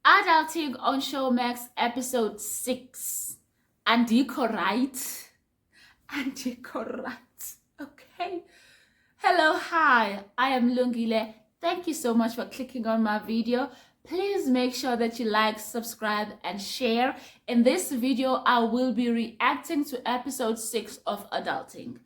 Adulting on Showmax episode 6. Andiko right? Andiko right. Okay. Hello, hi. I am Lungile. Thank you so much for clicking on my video. Please make sure that you like, subscribe, and share. In this video, I will be reacting to episode 6 of Adulting.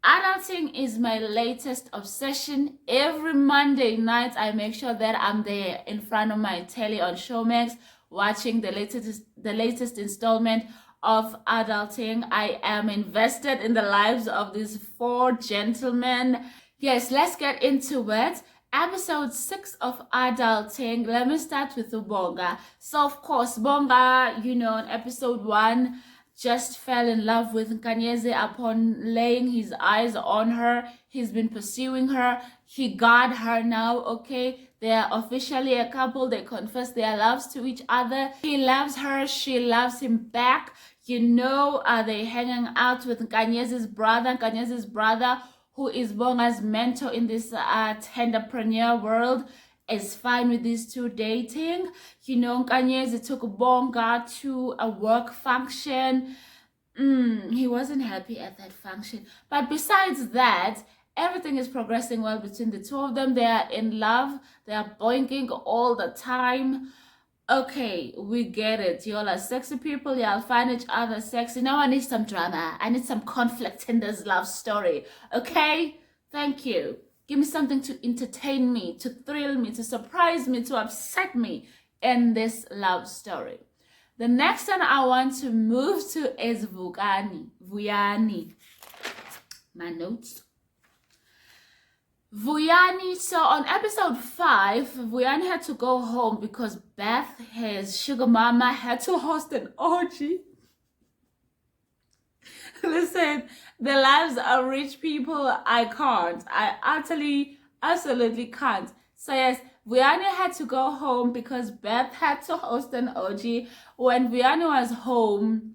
Adulting is my latest obsession. Every Monday night, I make sure that I'm there in front of my telly on Showmax, watching the latest installment of Adulting. I am invested in the lives of these 4 gentlemen. Yes, let's get into it. Episode 6 of Adulting. Let me start with Bonga. So, of course, Bonga, in episode 1, just fell in love with Nkanyeze upon laying his eyes on her. He's been pursuing her. He got her now, okay? They are officially a couple. They confess their loves to each other. He loves her. She loves him back. Are they hanging out with Nkanyeze's brother, who is Bonga's mentor in this tenderpreneur world, is fine with these two dating. Nkanyeze took Bonga to a work function. He wasn't happy at that function. But besides that, everything is progressing well between the two of them. They are in love. They are boinking all the time. Okay, we get it. Y'all are sexy people. Y'all find each other sexy. Now I need some drama. I need some conflict in this love story. Okay? Thank you. Give me something to entertain me, to thrill me, to surprise me, to upset me in this love story. The next one I want to move to is Vuyani. My notes. Vuyani, so on episode 5, Vuyani had to go home because Beth, his sugar mama, had to host an orgy. Listen, the lives of rich people, I can't. I absolutely can't. So yes, Vuyani had to go home because Beth had to host an orgy. When Vuyani was home,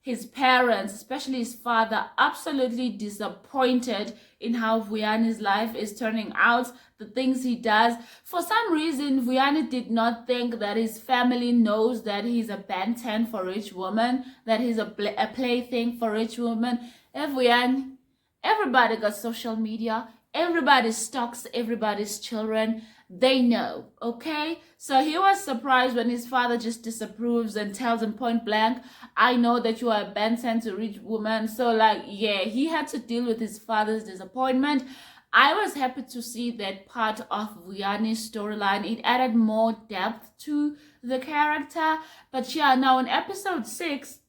his parents, especially his father, absolutely disappointed in how Vuyani's life is turning out, the things he does. For some reason, Vuyani did not think that his family knows that he's a bantan for rich women, that he's a plaything for rich women. Vuyani, everybody got social media. Everybody stalks everybody's children. They know, okay? So he was surprised when his father just disapproves and tells him point blank, I know that you are a bantan to rich woman. So he had to deal with his father's disappointment. I was happy to see that part of Vuyani's storyline. It added more depth to the character. But yeah, now in episode 6,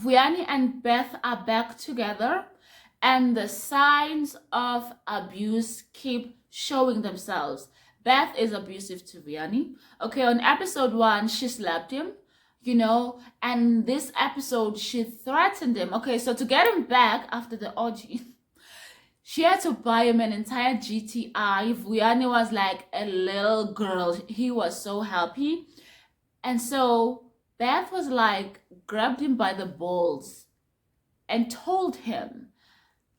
Vuyani and Beth are back together, and the signs of abuse keep showing themselves. Beth is abusive to Vuyani. Okay, on episode 1, she slapped him, and this episode, she threatened him. Okay, so to get him back after the orgy, she had to buy him an entire GTI. Vuyani was like a little girl. He was so happy. And so Beth was grabbed him by the balls and told him,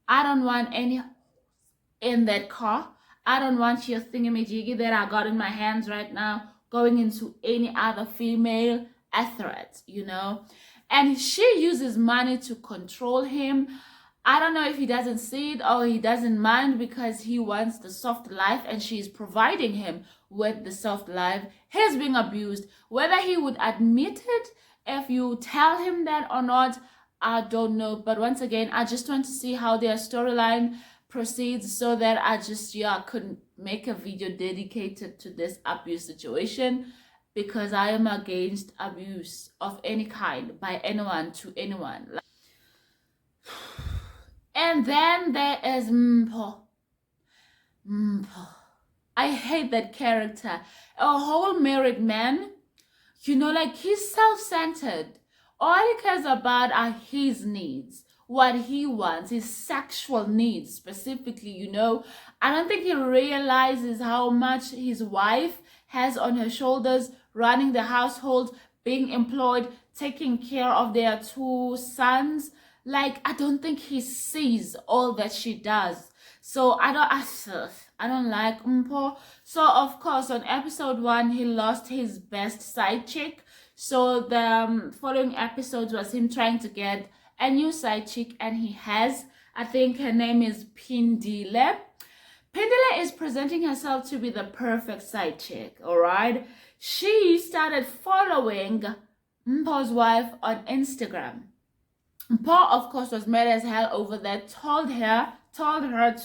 I don't want any in that car. I don't want your thingamajiggy that I got in my hands right now going into any other female athlete, And she uses money to control him. I don't know if he doesn't see it or he doesn't mind because he wants the soft life and she's providing him with the soft life. He's being abused. Whether he would admit it if you tell him that or not, I don't know. But once again, I just want to see how their storyline proceeds so that I could make a video dedicated to this abuse situation, because I am against abuse of any kind by anyone to anyone. And then there is Mpo. I hate that character. A whole married man, he's self-centered. All he cares about are his needs, what he wants, his sexual needs specifically, I don't think he realizes how much his wife has on her shoulders, running the household, being employed, taking care of their 2 sons. I don't think he sees all that she does. So I don't like Mpo. So of course on episode 1 he lost his best side chick. So the following episodes was him trying to get a new side chick, and he has. I think her name is Pindile. Pindile is presenting herself to be the perfect side chick, alright? She started following Mpo's wife on Instagram. Mpo, of course, was mad as hell over that, told her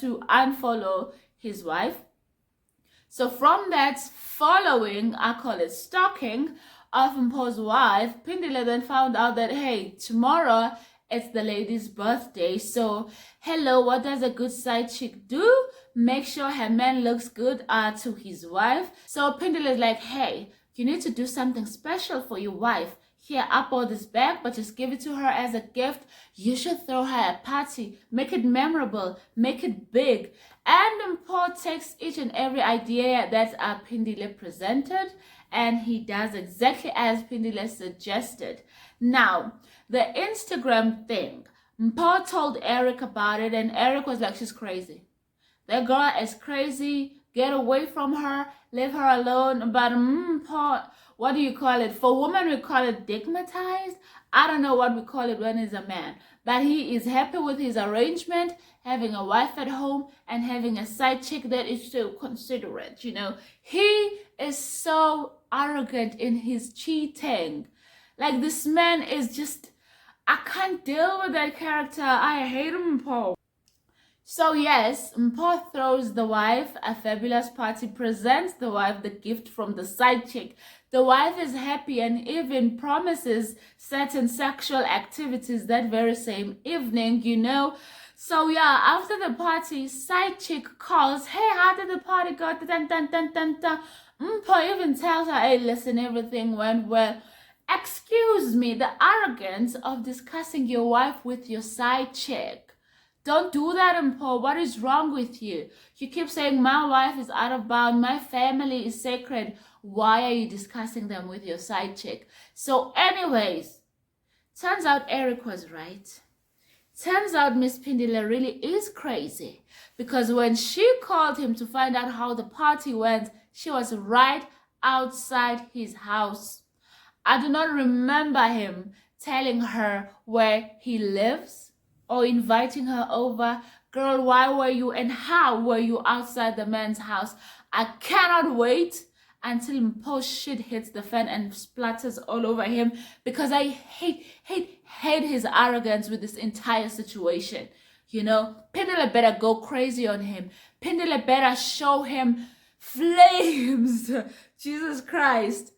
to unfollow his wife. So from that following, I call it stalking, of Mpo's wife, Pindile then found out that, hey, tomorrow it's the lady's birthday. So, hello, what does a good side chick do? Make sure her man looks good to his wife. So Pindile is like, hey, you need to do something special for your wife. Here, I bought this bag, but just give it to her as a gift. You should throw her a party. Make it memorable. Make it big. And Paul takes each and every idea that Pindile presented, and he does exactly as Pindile suggested. Now, the Instagram thing. Paul told Eric about it, and Eric was like, she's crazy. That girl is crazy. Get away from her. Leave her alone. But Paul, what do you call it? For women, we call it digmatized. I don't know what we call it when he's a man. But he is happy with his arrangement, having a wife at home and having a side chick that is so considerate, you know. He is so arrogant in his cheating. Like, this man is just, I can't deal with that character. I hate him, Paul. So yes, Mpo throws the wife a fabulous party, presents the wife the gift from the side chick. The wife is happy and even promises certain sexual activities that very same evening, you know. So yeah, after the party, side chick calls, hey, how did the party go? Dun, dun, dun, dun, dun. Mpo even tells her, hey, listen, everything went well. Excuse me, the arrogance of discussing your wife with your side chick. Don't do that, Mpo. What is wrong with you? You keep saying my wife is out of bound, my family is sacred. Why are you discussing them with your side chick? So anyways, turns out Eric was right. Turns out Miss Pindile really is crazy, because when she called him to find out how the party went, she was right outside his house. I do not remember him telling her where he lives or inviting her over. Girl, why were you and how were you outside the man's house? I cannot wait until Mpo's shit hits the fan and splatters all over him, because I hate his arrogance with this entire situation. You know, Pindile better go crazy on him. Pindile better show him flames. Jesus Christ.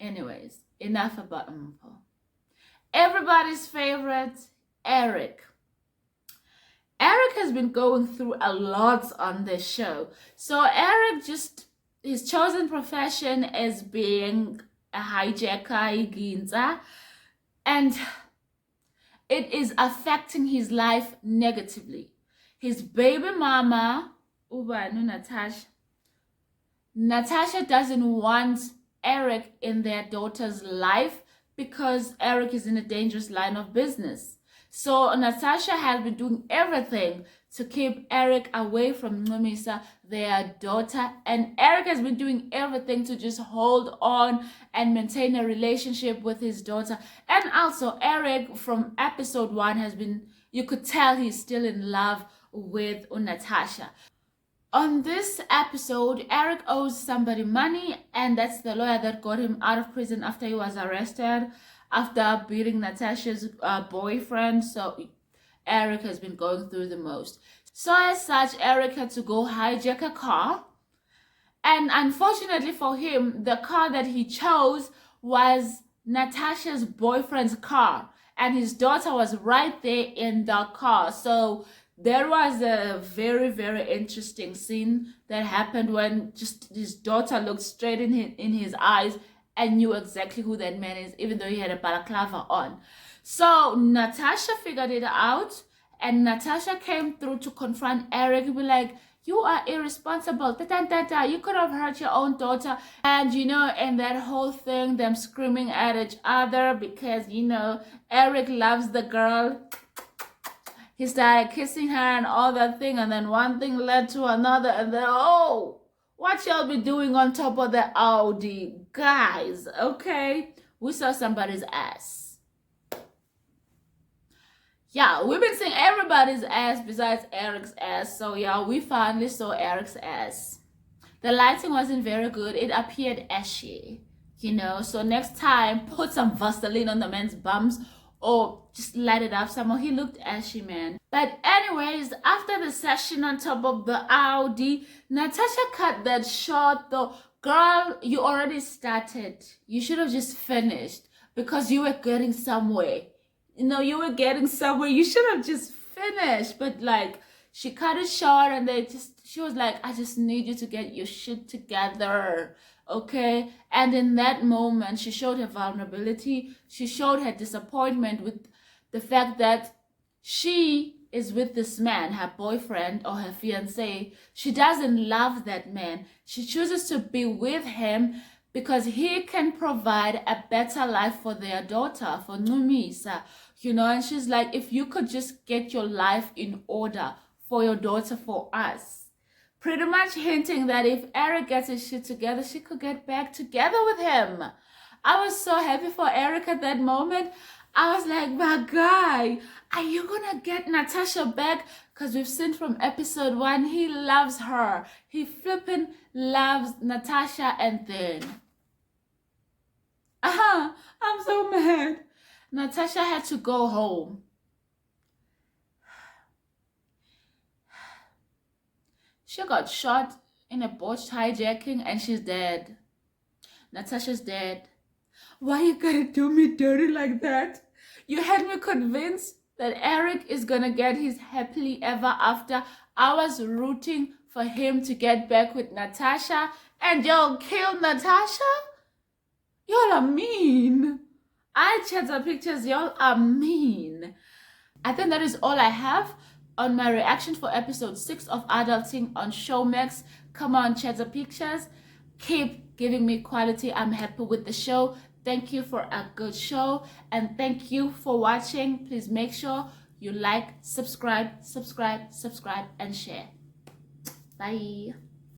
Anyways, enough about Mpo. Everybody's favorite, Eric. Eric has been going through a lot on this show. So Eric his chosen profession is being a hijacker, ginza, and it is affecting his life negatively. His baby mama, Natasha doesn't want Eric in their daughter's life because Eric is in a dangerous line of business. So Natasha has been doing everything to keep Eric away from Ncumisa, their daughter, and Eric has been doing everything to just hold on and maintain a relationship with his daughter. And also Eric from episode 1 has been, you could tell he's still in love with Natasha. On this episode, Eric owes somebody money, and that's the lawyer that got him out of prison after he was arrested after beating Natasha's boyfriend. So Eric has been going through the most. So as such, Eric had to go hijack a car, and unfortunately for him, the car that he chose was Natasha's boyfriend's car, and his daughter was right there in the car. So there was a very, very interesting scene that happened when just his daughter looked straight in his eyes and knew exactly who that man is, even though he had a balaclava on. So Natasha figured it out, and Natasha came through to confront Eric and be like, you are irresponsible. You could have hurt your own daughter. And, you know, and that whole thing, them screaming at each other because, you know, Eric loves the girl. He started kissing her and all that thing, and then one thing led to another, and then, oh, what y'all be doing on top of the Audi? Guys, okay? We saw somebody's ass. Yeah, we've been seeing everybody's ass besides Eric's ass. So, yeah, we finally saw Eric's ass. The lighting wasn't very good. It appeared ashy, you know? So next time, put some Vaseline on the man's bums or just light it up somehow. He looked ashy, man. But anyways, after the session on top of the Audi, Natasha cut that short though. Girl, you already started. You should have just finished because you were getting somewhere. You know, you were getting somewhere. You should have just finished. But like, she cut it short and she was like, I just need you to get your shit together. Okay. And in that moment, she showed her vulnerability. She showed her disappointment with the fact that she is with this man, her boyfriend or her fiance. She doesn't love that man. She chooses to be with him because he can provide a better life for their daughter, for Numisa, you know. And she's like, if you could just get your life in order for your daughter, for us. Pretty much hinting that if Eric gets his shit together, she could get back together with him. I was so happy for Eric at that moment. I was like, my guy, are you gonna get Natasha back? Because we've seen from episode 1, he loves her. He flipping loves Natasha. And then, I'm so mad. Natasha had to go home. She got shot in a botched hijacking and she's dead. Natasha's dead. Why you gotta do me dirty like that? You had me convinced that Eric is gonna get his happily ever after. I was rooting for him to get back with Natasha, and y'all killed Natasha? Y'all are mean. I checked the pictures, y'all are mean. I think that is all I have on my reaction for episode 6 of Adulting on Showmax. Come on, check the pictures. Keep giving me quality. I'm happy with the show. Thank you for a good show, and thank you for watching. Please make sure you like, subscribe, and share. Bye.